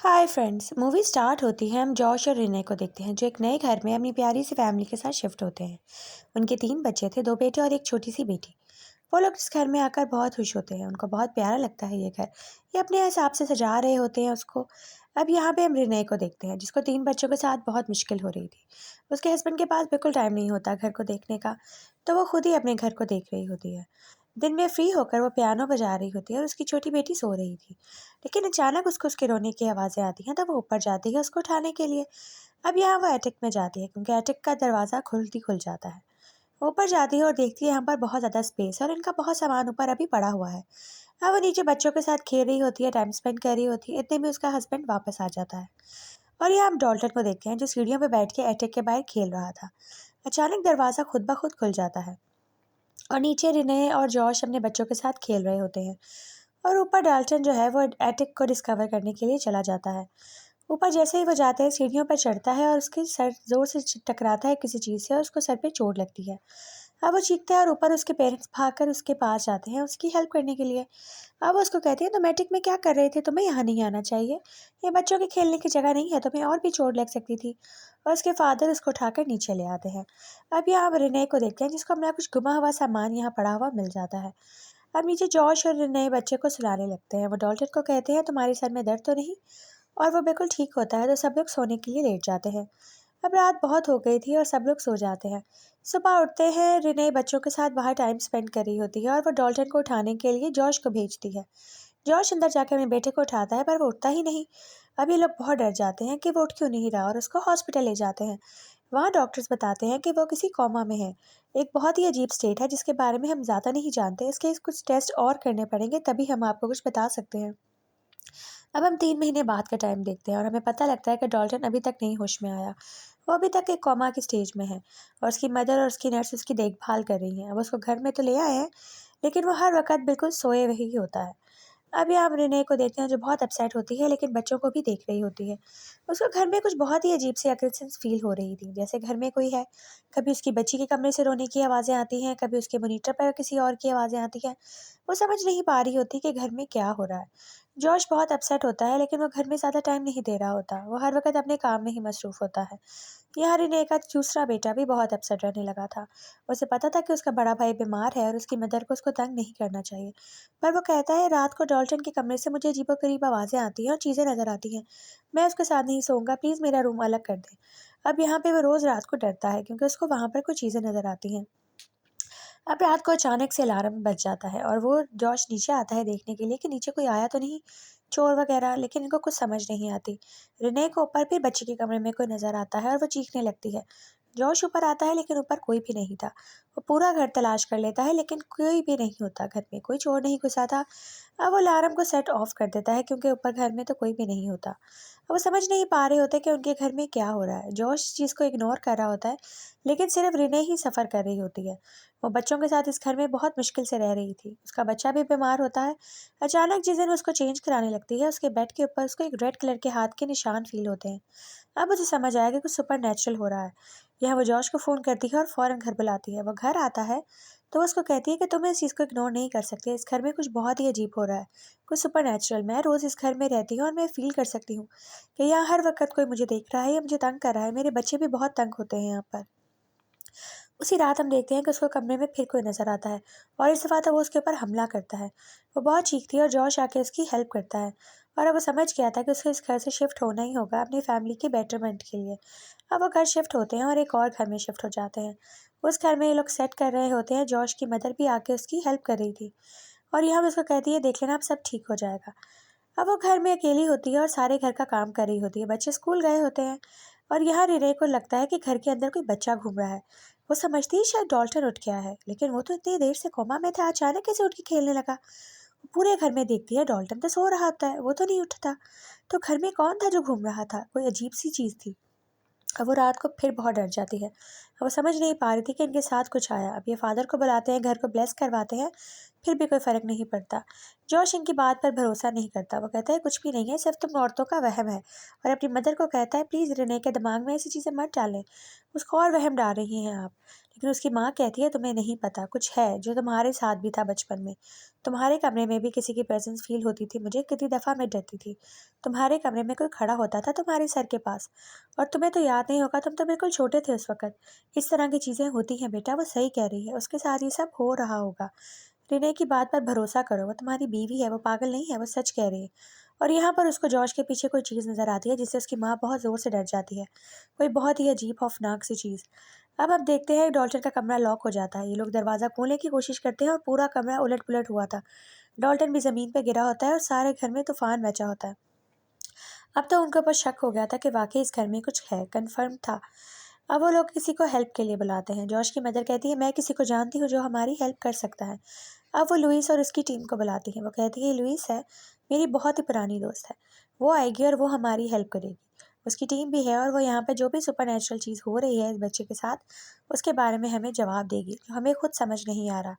Hi friends. Movie start होती है, हम जॉश और रिने को देखते हैं जो एक नए घर में अपनी प्यारी सी फैमिली के साथ शिफ्ट होते हैं। उनके 3 बच्चे थे, 2 बेटे और एक छोटी सी बेटी। वो लोग इस घर में आकर बहुत खुश होते हैं, उनको बहुत प्यारा लगता है ये घर। ये अपने हिसाब से सजा रहे होते हैं उसको। अब यहाँ पे हम रिने को देखते हैं जिसको 3 बच्चों के साथ बहुत मुश्किल हो रही थी। उसके हस्बैंड के पास बिल्कुल टाइम नहीं होता घर को देखने का, तो वो खुद ही अपने घर को देख रही होती है। दिन में फ्री होकर वो पियानो बजा रही होती है और उसकी छोटी बेटी सो रही थी। लेकिन अचानक उसको उसके रोने की आवाज़ें आती हैं, तब वो ऊपर जाती है उसको उठाने के लिए। अब यहाँ वो एटिक में जाती है क्योंकि एटिक का दरवाज़ा खुल जाता है। वो ऊपर जाती है और देखती है यहाँ पर बहुत ज़्यादा स्पेस है और इनका बहुत सामान ऊपर अभी पड़ा हुआ है। अब वो नीचे बच्चों के साथ खेल रही होती है, टाइम स्पेंड कर रही होती है, इतने में उसका हस्बैंड वापस आ जाता है। और यहाँ हम डॉल्टन को देखते हैं जो सीढ़ियों पर बैठ के एटिक के बाहर खेल रहा था। अचानक दरवाज़ा खुद ब खुद खुल जाता है और नीचे रिने और जॉश अपने बच्चों के साथ खेल रहे होते हैं। और ऊपर डाल्टन जो है वो एटिक को डिस्कवर करने के लिए चला जाता है। ऊपर जैसे ही वो जाते हैं सीढ़ियों पर चढ़ता है और उसके सर ज़ोर से टकराता है किसी चीज़ से और उसको सर पे चोट लगती है। अब वो चीखता है और ऊपर उसके पेरेंट्स भागकर उसके पास जाते हैं उसकी हेल्प करने के लिए। अब वो उसको कहती है, तुम एटिक में क्या कर रहे थे, तुम्हें यहाँ नहीं आना चाहिए, ये बच्चों के खेलने की जगह नहीं है, तुम्हें और भी चोट लग सकती थी। और उसके फादर उसको उठाकर नीचे ले आते हैं। अब यहाँ हम रिने को देखते हैं जिसको अपना कुछ गुमा हुआ सामान यहाँ पड़ा हुआ मिल जाता है। अब नीचे जॉश और नए बच्चे को सुलाने लगते हैं। वो डॉल्टन को कहते हैं, तुम्हारे सर में दर्द तो नहीं? और वो बिल्कुल ठीक होता है तो सब लोग सोने के लिए लेट जाते हैं। अब रात बहुत हो गई थी और सब लोग सो जाते हैं। सुबह उठते हैं, रिने बच्चों के साथ बाहर टाइम स्पेंड कर रही होती है और वो डॉल्टन को उठाने के लिए जॉश को भेजती है। जॉश अंदर जाकर अपने बेटे को उठाता है पर वो उठता ही नहीं। अब ये लोग बहुत डर जाते हैं कि वो उठ क्यों नहीं रहा और उसको हॉस्पिटल ले जाते हैं। वहाँ डॉक्टर्स बताते हैं कि वो किसी कोमा में है। एक बहुत ही अजीब स्टेट है जिसके बारे में हम ज़्यादा नहीं जानते, इसके कुछ टेस्ट और करने पड़ेंगे तभी हम आपको कुछ बता सकते हैं। अब हम 3 महीने बाद का टाइम देखते हैं और हमें पता लगता है कि डॉल्टन अभी तक नहीं होश में आया। वो अभी तक एक कोमा की स्टेज में है और उसकी मदर और उसकी नर्स उसकी देखभाल कर रही हैं। अब उसको घर में तो ले आए हैं, लेकिन वो हर वक्त बिल्कुल सोए हुए ही होता है। अब यहाँ हम रिने को देखते हैं जो बहुत अपसेट होती है लेकिन बच्चों को भी देख रही होती है। उसको घर में कुछ बहुत ही अजीब सी अग्रेशंस फील हो रही थी, जैसे घर में कोई है। कभी उसकी बच्ची के कमरे से रोने की आवाज़ें आती हैं, कभी उसके मॉनिटर पर किसी और की आवाज़ें आती हैं। वो समझ नहीं पा रही होती कि घर में क्या हो रहा है। जॉश बहुत अपसेट होता है लेकिन वो घर में ज़्यादा टाइम नहीं दे रहा होता, वो हर वक्त अपने काम में ही मसरूफ़ होता है। यहाँ रिने का दूसरा बेटा भी बहुत अपसेट रहने लगा था। उसे पता था कि उसका बड़ा भाई बीमार है और उसकी मदर को उसको तंग नहीं करना चाहिए। पर वो कहता है, रात को डॉल्टन के कमरे से मुझे अजीबोगरीब आवाज़ें आती हैं और चीज़ें नज़र आती हैं। मैं उसके साथ नहीं सोऊंगा, प्लीज़ मेरा रूम अलग कर दें। अब यहाँ पे वो रोज़ रात को डरता है क्योंकि उसको वहाँ पर कुछ चीज़ें नज़र आती हैं। अब रात को अचानक से अलार्म बज जाता है और वो जॉश नीचे आता है देखने के लिए कि नीचे कोई आया तो नहीं, चोर वगैरह, लेकिन इनको कुछ समझ नहीं आती। रिने को ऊपर फिर बच्चे के कमरे में कोई नज़र आता है और वो चीखने लगती है। जॉश ऊपर आता है लेकिन ऊपर कोई भी नहीं था। वो पूरा घर तलाश कर लेता है लेकिन कोई भी नहीं होता, घर में कोई चोर नहीं घुसा था। अब वो अलार्म को सेट ऑफ कर देता है क्योंकि ऊपर घर में तो कोई भी नहीं होता। अब वो समझ नहीं पा रहे होते कि उनके घर में क्या हो रहा है। जॉश इस चीज़ को इग्नोर कर रहा होता है, लेकिन सिर्फ रिने ही सफ़र कर रही होती है। वो बच्चों के साथ इस घर में बहुत मुश्किल से रह रही थी। उसका बच्चा भी बीमार होता है। अचानक जिस दिन उसको चेंज कराने लगती है, उसके बेड के ऊपर उसको एक रेड कलर के हाथ के निशान फ़ील होते हैं। अब उसे समझ आया कि कुछ सुपर नेचुरल हो रहा है। यहाँ वो जॉश को फ़ोन करती है और फ़ौरन घर बुलाती है। वो घर आता है तो वो उसको कहती है कि तुम इस चीज़ को इग्नोर नहीं कर सकते। इस घर में कुछ बहुत ही अजीब हो रहा है, कुछ सुपर नेचुरल। मैं रोज़ इस घर में रहती हूँ और मैं फ़ील कर सकती हूँ कि यहाँ हर वक्त कोई मुझे देख रहा है या मुझे तंग कर रहा है। मेरे बच्चे भी बहुत तंग होते हैं यहाँ पर। उसी रात हम देखते हैं कि उसको कमरे में फिर कोई नज़र आता है और इस दफ़ा तो वो उसके ऊपर हमला करता है। वो बहुत चीखती है और जॉश आके उसकी हेल्प करता है। और अब वो समझ गया था कि उसको इस घर से शिफ्ट होना ही होगा अपनी फैमिली के बेटरमेंट के लिए। अब वो घर शिफ्ट होते हैं और एक और घर में शिफ्ट हो जाते हैं। उस घर में ये लोग सेट कर रहे होते हैं। जॉश की मदर भी आके उसकी हेल्प कर रही थी और यह हम उसको कहती है, देख लेना अब सब ठीक हो जाएगा। अब वो घर में अकेली होती है और सारे घर का काम कर रही होती है। बच्चे स्कूल गए होते हैं और यहाँ रिने को लगता है कि घर के अंदर कोई बच्चा घूम रहा है। वो समझती है शायद डॉल्टन उठ गया है, लेकिन वो तो इतनी देर से कोमा में था, अचानक कैसे उठ के खेलने लगा। वो पूरे घर में देखती है, डॉल्टन तो सो रहा होता है, वो तो नहीं उठता। तो घर में कौन था जो घूम रहा था? कोई अजीब सी चीज़ थी। अब वो रात को फिर बहुत डर जाती है। अब वो समझ नहीं पा रही थी कि इनके साथ कुछ आया। अब ये फादर को बुलाते हैं, घर को ब्लेस करवाते हैं फिर भी कोई फ़र्क नहीं पड़ता। जॉश इनकी बात पर भरोसा नहीं करता। वो कहता है कुछ भी नहीं है, सिर्फ तुम औरतों का वहम है, और अपनी मदर को कहता है प्लीज़ रिने के दिमाग में ऐसी चीज़ें मत डालें, उसको और वहम डाल रही हैं आप। लेकिन उसकी माँ कहती है तुम्हें नहीं पता, कुछ है जो तुम्हारे साथ भी था बचपन में। तुम्हारे कमरे में भी किसी की प्रेजेंस फील होती थी मुझे, कितनी दफ़ा मैं डरती थी। तुम्हारे कमरे में कोई खड़ा होता था तुम्हारे सर के पास, और तुम्हें तो याद नहीं होगा, तुम तो बिल्कुल छोटे थे उस वक़्त। इस तरह की चीज़ें होती हैं बेटा, वो सही कह रही है, उसके साथ ये सब हो रहा होगा। रिने की बात पर भरोसा करो, वो तुम्हारी बीवी है, वो पागल नहीं है, वो सच कह रही है। और यहाँ पर उसको जॉर्ज के पीछे कोई चीज़ नज़र आती है जिससे उसकी माँ बहुत ज़ोर से डर जाती है। कोई बहुत ही अजीब खौफनाक सी चीज़। अब देखते हैं डॉल्टन का कमरा लॉक हो जाता है। ये लोग दरवाज़ा खोलने की कोशिश करते हैं और पूरा कमरा उलट-पुलट हुआ था। डॉल्टन भी ज़मीन पे गिरा होता है और सारे घर में तूफ़ान मचा होता है। अब तो उनके ऊपर शक हो गया था कि वाक़ई इस घर में कुछ है, कन्फर्म था। अब वो लोग किसी को हेल्प के लिए बुलाते हैं। जॉर्ज की मदर कहती है मैं किसी को जानती हूँ जो हमारी हेल्प कर सकता है। अब वो लुइस और उसकी टीम को बुलाती हैं। वो कहती है लुइस है, मेरी बहुत ही पुरानी दोस्त है। वो आएगी और वो हमारी हेल्प करेगी। उसकी टीम भी है और वो यहाँ पे जो भी सुपरनैचुरल चीज़ हो रही है इस बच्चे के साथ, उसके बारे में हमें जवाब देगी, जो हमें खुद समझ नहीं आ रहा।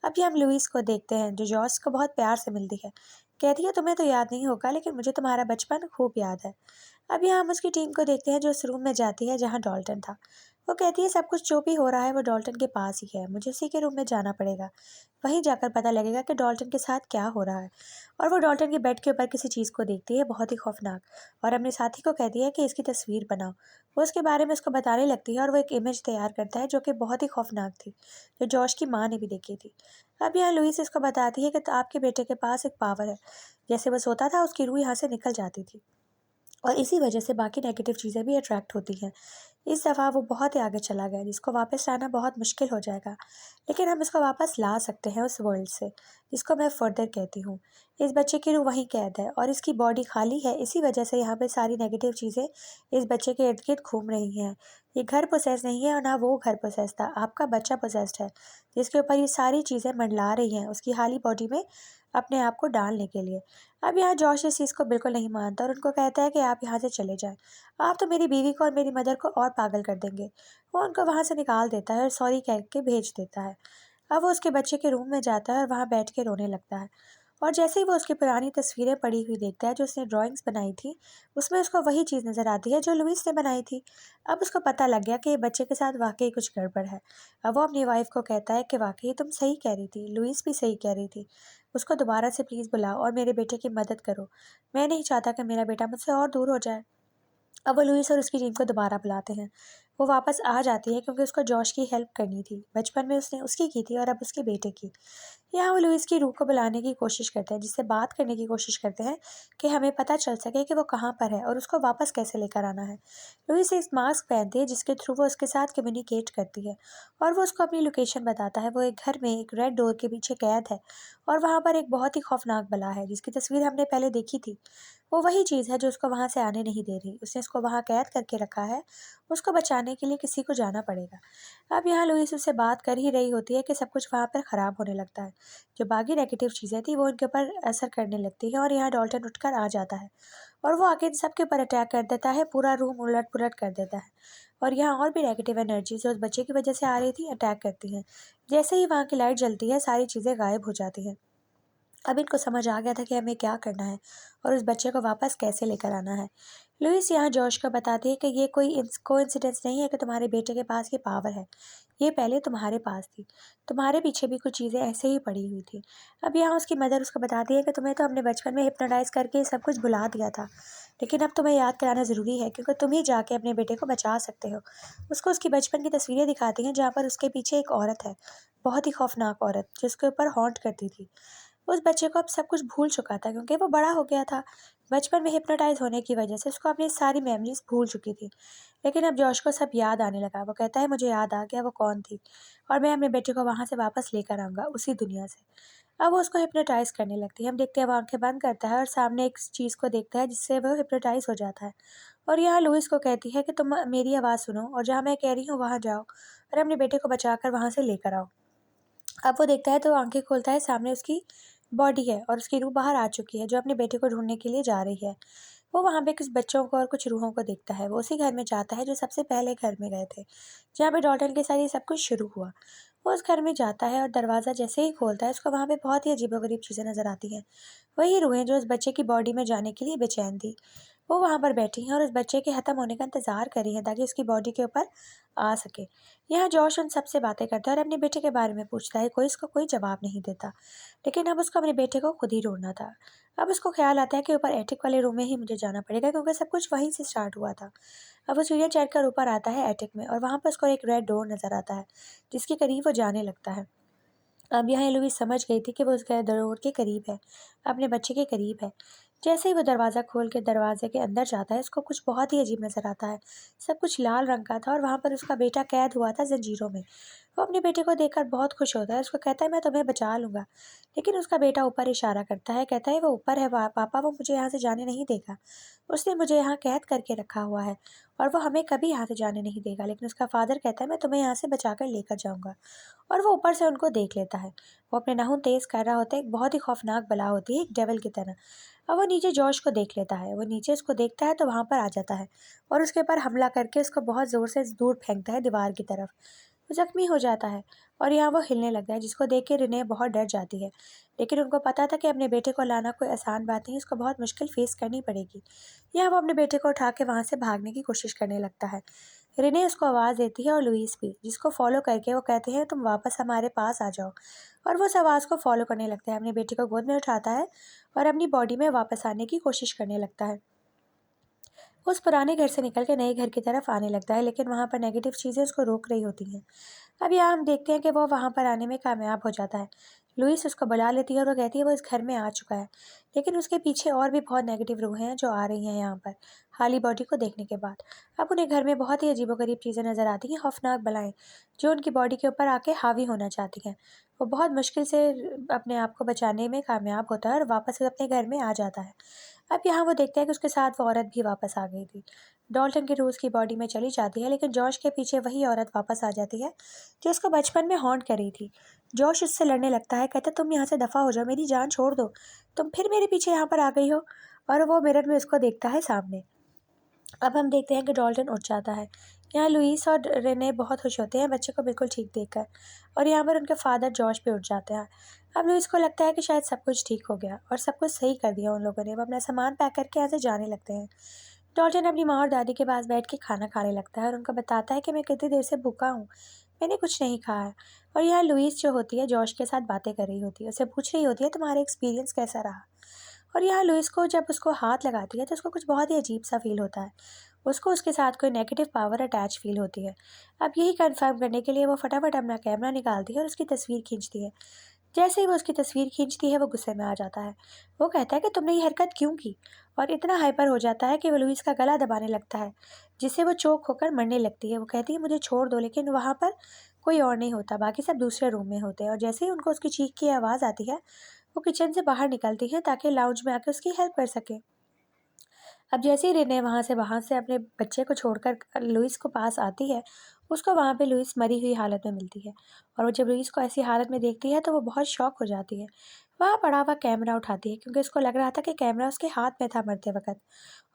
अभी हम लुइस को देखते हैं जो जॉर्ज को बहुत प्यार से मिलती है। कहती है तुम्हें तो याद नहीं होगा, लेकिन मुझे तुम्हारा बचपन खूब याद है। अभी हम उसकी टीम को देखते हैं जो उस रूम में जाती है जहाँ डॉल्टन था। वो कहती है सब कुछ जो भी हो रहा है वो डॉल्टन के पास ही है, मुझे उसी के रूम में जाना पड़ेगा। वहीं जाकर पता लगेगा कि डॉल्टन के साथ क्या हो रहा है। और वो डॉल्टन के बेड के ऊपर किसी चीज़ को देखती है बहुत ही खौफनाक, और अपने साथी को कहती है कि इसकी तस्वीर बनाओ। वो उसके बारे में उसको बताने लगती है और वो एक इमेज तैयार करता है जो कि बहुत ही खौफनाक थी, जो जॉर्ज की माँ ने भी देखी थी। अब यहाँ लुइस इसको बताती है कि तो आपके बेटे के पास एक पावर है, जैसे वो सोता था उसकी रूह यहाँ से निकल जाती थी, और इसी वजह से बाकी नेगेटिव चीज़ें भी अट्रैक्ट होती हैं। इस दफ़ा वो बहुत ही आगे चला गया जिसको वापस लाना बहुत मुश्किल हो जाएगा, लेकिन हम इसको वापस ला सकते हैं उस वर्ल्ड से, जिसको मैं फर्दर कहती हूँ। इस बच्चे की रूह वहीं कैद है और इसकी बॉडी खाली है, इसी वजह से यहाँ पे सारी नेगेटिव चीज़ें इस बच्चे के इर्द-गिर्द घूम रही हैं। ये घर पोसेस नहीं है और ना वो घर पोसेस था, आपका बच्चा पोसेस्ड है, जिसके ऊपर ये सारी चीज़ें मंडला रही हैं उसकी खाली बॉडी में अपने आप को डालने के लिए। अब यहाँ जॉश इस चीज़ को बिल्कुल नहीं मानता और उनको कहता है कि आप यहाँ से चले जाएँ। आप तो मेरी बीवी को और मेरी मदर को और पागल कर देंगे। वो उनको वहाँ से निकाल देता है और सॉरी कह के भेज देता है। अब वो उसके बच्चे के रूम में जाता है और वहाँ बैठ के रोने लगता है। और जैसे ही वो उसकी पुरानी तस्वीरें पड़ी हुई देखता है जो उसने ड्राइंग्स बनाई थी, उसमें उसको वही चीज़ नज़र आती है जो लुइस ने बनाई थी। अब उसको पता लग गया कि ये बच्चे के साथ वाक़ई कुछ गड़बड़ है। अब वो अपनी वाइफ़ को कहता है कि वाक़ई तुम सही कह रही थी, लुइस भी सही कह रही थी। उसको दोबारा से प्लीज़ बुलाओ और मेरे बेटे की मदद करो। मैं नहीं चाहता कि मेरा बेटा मुझसे और दूर हो जाए। अब वो लुइस और उसकी टीम को दोबारा बुलाते हैं। वो वापस आ जाती है क्योंकि उसको जॉश की हेल्प करनी थी। बचपन में उसने उसकी की थी और अब उसके बेटे की। यहाँ वो लुइस की रूह को बुलाने की कोशिश करते हैं, जिससे बात करने की कोशिश करते हैं कि हमें पता चल सके कि वो कहाँ पर है और उसको वापस कैसे लेकर आना है। लुइस एक मास्क पहनती है जिसके थ्रू वो उसके साथ कम्युनिकेट करती है और वो उसको अपनी लोकेशन बताता है। वो एक घर में एक रेड डोर के पीछे कैद है और वहाँ पर एक बहुत ही खौफनाक बला है जिसकी तस्वीर हमने पहले देखी थी। वो वही चीज़ है जो उसको वहाँ से आने नहीं दे रही। उसने उसको वहाँ कैद करके रखा है, उसको बचाने के लिए किसी को जाना पड़ेगा। अब यहाँ लुइस उससे बात कर ही रही होती है कि सब कुछ वहाँ पर ख़राब होने लगता है। जो बाकी नेगेटिव चीज़ें थी वो उनके ऊपर असर करने लगती हैं और यहाँ डॉल्टन उठकर आ जाता है और वो आके इन सब के ऊपर अटैक कर देता है, पूरा रूम उलट-पुलट कर देता है। और यहाँ और भी नेगेटिव एनर्जी जो उस बच्चे की वजह से आ रही थी अटैक करती हैं। जैसे ही वहाँ की लाइट जलती है, सारी चीज़ें गायब हो जाती हैं। अब इनको समझ आ गया था कि हमें क्या करना है और उस बच्चे को वापस कैसे लेकर आना है। लुइस यहाँ जॉश को बताती है कि ये कोई कोइंसिडेंस नहीं है कि तुम्हारे बेटे के पास ये पावर है। ये पहले तुम्हारे पास थी। तुम्हारे पीछे भी कुछ चीज़ें ऐसे ही पड़ी हुई थी। अब यहाँ उसकी मदर उसको बताती है कि तुम्हें तो अपने बचपन में हिप्नोटाइज़ करके सब कुछ भुला दिया था। लेकिन अब तुम्हें याद कराना ज़रूरी है क्योंकि तुम ही जाके अपने बेटे को बचा सकते हो। उसको उसकी बचपन की तस्वीरें दिखाती हैं जहाँ पर उसके पीछे एक औरत है, बहुत ही खौफनाक औरत जिसके ऊपर हॉन्ट करती थी। उस बच्चे को अब सब कुछ भूल चुका था क्योंकि वो बड़ा हो गया था। बचपन में हिप्नोटाइज़ होने की वजह से उसको अपनी सारी मेमोरीज़ भूल चुकी थी। लेकिन अब जॉश को सब याद आने लगा। वो कहता है मुझे याद आ गया वो कौन थी और मैं अपने बेटे को वहाँ से वापस लेकर आऊँगा उसी दुनिया से। अब वो उसको हिप्नोटाइज़ करने लगती है। हम देखते हैं वो आँखें बंद करता है और सामने एक चीज़ को देखता है जिससे वो हिप्नोटाइज़ हो जाता है। और यहाँ लुइस को कहती है कि तुम मेरी आवाज़ सुनो और जहाँ मैं कह रही हूँ वहाँ जाओ और अपने बेटे को बचाकर वहाँ से लेकर आओ। अब वो देखता है तो आँखें खोलता है, सामने उसकी बॉडी है और उसकी रूह बाहर आ चुकी है जो अपने बेटे को ढूँढने के लिए जा रही है। वो वहाँ पे कुछ बच्चों को और कुछ रूहों को देखता है। वो उसी घर में जाता है जो सबसे पहले घर में गए थे, जहाँ पे डॉल्टन के साथ ये सब कुछ शुरू हुआ। वो उस घर में जाता है और दरवाज़ा जैसे ही खोलता है उसको वहाँ पे बहुत ही अजीबोगरीब चीज़ें नज़र आती हैं। वही रूहें जो उस बच्चे की बॉडी में जाने के लिए बेचैन थी। वो वहाँ पर बैठी हैं और उस बच्चे के ख़त्म होने का इंतज़ार कर रही हैं ताकि उसकी बॉडी के ऊपर आ सके। यहाँ जॉश उन सबसे बातें करता है और अपने बेटे के बारे में पूछता है, कोई इसको कोई जवाब नहीं देता। लेकिन अब उसको अपने बेटे को खुद ही ढूँढना था। अब उसको ख़्याल आता है कि ऊपर एटिक वाले रूम में ही मुझे जाना पड़ेगा क्योंकि सब कुछ वहीं से स्टार्ट हुआ था। अब वो सीढ़ियाँ चढ़कर ऊपर आता है एटिक में और वहाँ पर उसको एक रेड डोर नज़र आता है, जिसके करीब वो जाने लगता है। अब यहाँ एलोविस समझ गई थी कि वो उस डोर के करीब है, अपने बच्चे के करीब है। जैसे ही वो दरवाज़ा खोल के दरवाजे के अंदर जाता है, उसको कुछ बहुत ही अजीब नज़र आता है। सब कुछ लाल रंग का था और वहाँ पर उसका बेटा कैद हुआ था ज़ंजीरों में। वो अपने बेटे को देखकर बहुत खुश होता है, उसको कहता है मैं तुम्हें बचा लूँगा। लेकिन उसका बेटा ऊपर इशारा करता है, कहता है वो ऊपर है पापा, वो मुझे यहाँ से जाने नहीं देगा। उसने मुझे यहाँ कैद करके रखा हुआ है और वो हमें कभी यहाँ से जाने नहीं देगा। लेकिन उसका फादर कहता है मैं तुम्हें यहाँ से बचा कर लेकर जाऊँगा। और वो ऊपर से उनको देख लेता है। वो अपने नाखून तेज़ कर रहा होता है, एक बहुत ही खौफ़नाक बला होती है, एक डेविल की तरह। अब वो नीचे जॉश को देख लेता है, वो नीचे उसको देखता है तो वहाँ पर आ जाता है और उसके ऊपर हमला करके उसको बहुत ज़ोर से दूर फेंकता है दीवार की तरफ। वो ज़ख्मी हो जाता है और यहाँ वो हिलने लगता है, जिसको देख के रिने बहुत डर जाती है। लेकिन उनको पता था कि अपने बेटे को लाना कोई आसान बात नहीं, उसको बहुत मुश्किल फ़ेस करनी पड़ेगी। यहाँ वो अपने बेटे को उठा के वहाँ से भागने की कोशिश करने लगता है। रिने उसको आवाज़ देती है और लुईस भी, जिसको फ़ॉलो करके वो कहते हैं तुम वापस हमारे पास आ जाओ। और वो उस आवाज़ को फ़ॉलो करने लगता है, अपने बेटे को गोद में उठाता है और अपनी बॉडी में वापस आने की कोशिश करने लगता है। वो उस पुराने घर से निकल के नए घर की तरफ आने लगता है, लेकिन वहाँ पर नेगेटिव चीज़ें उसको रोक रही होती हैं। अब यहाँ हम देखते हैं कि वो वहाँ पर आने में कामयाब हो जाता है। लुईस उसको बुला लेती है और वो कहती है वो इस घर में आ चुका है। लेकिन उसके पीछे और भी बहुत नेगेटिव रूहें हैं जो आ रही हैं यहाँ पर, खाली बॉडी को देखने के बाद। अब उन्हें घर में बहुत ही अजीबोगरीब चीज़ें नज़र आती हैं, खौफनाक बलाएँ, जो उनकी बॉडी के ऊपर आके हावी होना चाहती हैं। वो बहुत मुश्किल से अपने आप को बचाने में कामयाब होता है और वापस अपने घर में आ जाता है। अब यहाँ वो देखता है कि उसके साथ वो औरत भी वापस आ गई थी। डॉल्टन की रूह उसकी बॉडी में चली जाती है, लेकिन जॉश के पीछे वही औरत वापस आ जाती है जो उसको बचपन में हॉन्ट कर रही थी। जॉश उससे लड़ने लगता है, कहता तुम यहाँ से दफ़ा हो जाओ, मेरी जान छोड़ दो, तुम फिर मेरे पीछे यहाँ पर आ गई हो। और वो मिरर में उसको देखता है सामने। अब हम देखते हैं कि डॉल्टन उठ जाता है। यहाँ लुईस और रेने बहुत खुश होते हैं बच्चे को बिल्कुल ठीक देखकर और यहाँ पर उनके फादर जॉश भी उठ जाते हैं। अब लुईस को लगता है कि शायद सब कुछ ठीक हो गया और सब कुछ सही कर दिया उन लोगों ने। वो अपना सामान पैक करके यहाँ से जाने लगते हैं। डॉल्टन अपनी माँ और दादी के पास बैठ के खाना खाने लगता है और उनको बताता है कि मैं कितनी देर से भूखा हूँ, मैंने कुछ नहीं खाया है। और यहाँ लुईस जो होती है जॉश के साथ बातें कर रही होती है, उससे पूछ रही होती है तुम्हारा एक्सपीरियंस कैसा रहा। और यहाँ लुईस को जब उसको हाथ लगाती है तो उसको कुछ बहुत ही अजीब सा फील होता है। उसको उसके साथ कोई नेगेटिव पावर अटैच फील होती है। अब यही कंफर्म करने के लिए वो फटाफट अपना कैमरा निकालती है और उसकी तस्वीर खींचती है। जैसे ही वो उसकी तस्वीर खींचती है वो गुस्से में आ जाता है। वो कहता है कि तुमने ये हरकत क्यों की, और इतना हाइपर हो जाता है कि वो लुईस का गला दबाने लगता है, जिससे वो चोक होकर मरने लगती है। वो कहती है मुझे छोड़ दो, लेकिन वहाँ पर कोई और नहीं होता, बाकी सब दूसरे रूम में होते हैं। और जैसे ही उनको उसकी चीख की आवाज़ आती है वो किचन से बाहर निकलती हैं ताकि लाउंज में आके उसकी हेल्प कर सके। अब जैसे ही रिने वहाँ से अपने बच्चे को छोड़कर लुईस को पास आती है, उसको वहाँ पे लुईस मरी हुई हालत में मिलती है। और वो जब लुईस को ऐसी हालत में देखती है तो वो बहुत शॉक हो जाती है। वहाँ पड़ा हुआ कैमरा उठाती है क्योंकि उसको लग रहा था कि कैमरा उसके हाथ में था मरते वक़्त।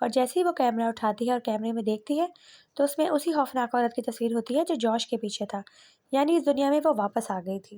और जैसे ही वो कैमरा उठाती है और कैमरे में देखती है तो उसमें उसी खौफनाक औरत की तस्वीर होती है जो जॉश के पीछे था। यानी इस दुनिया में वो वापस आ गई थी।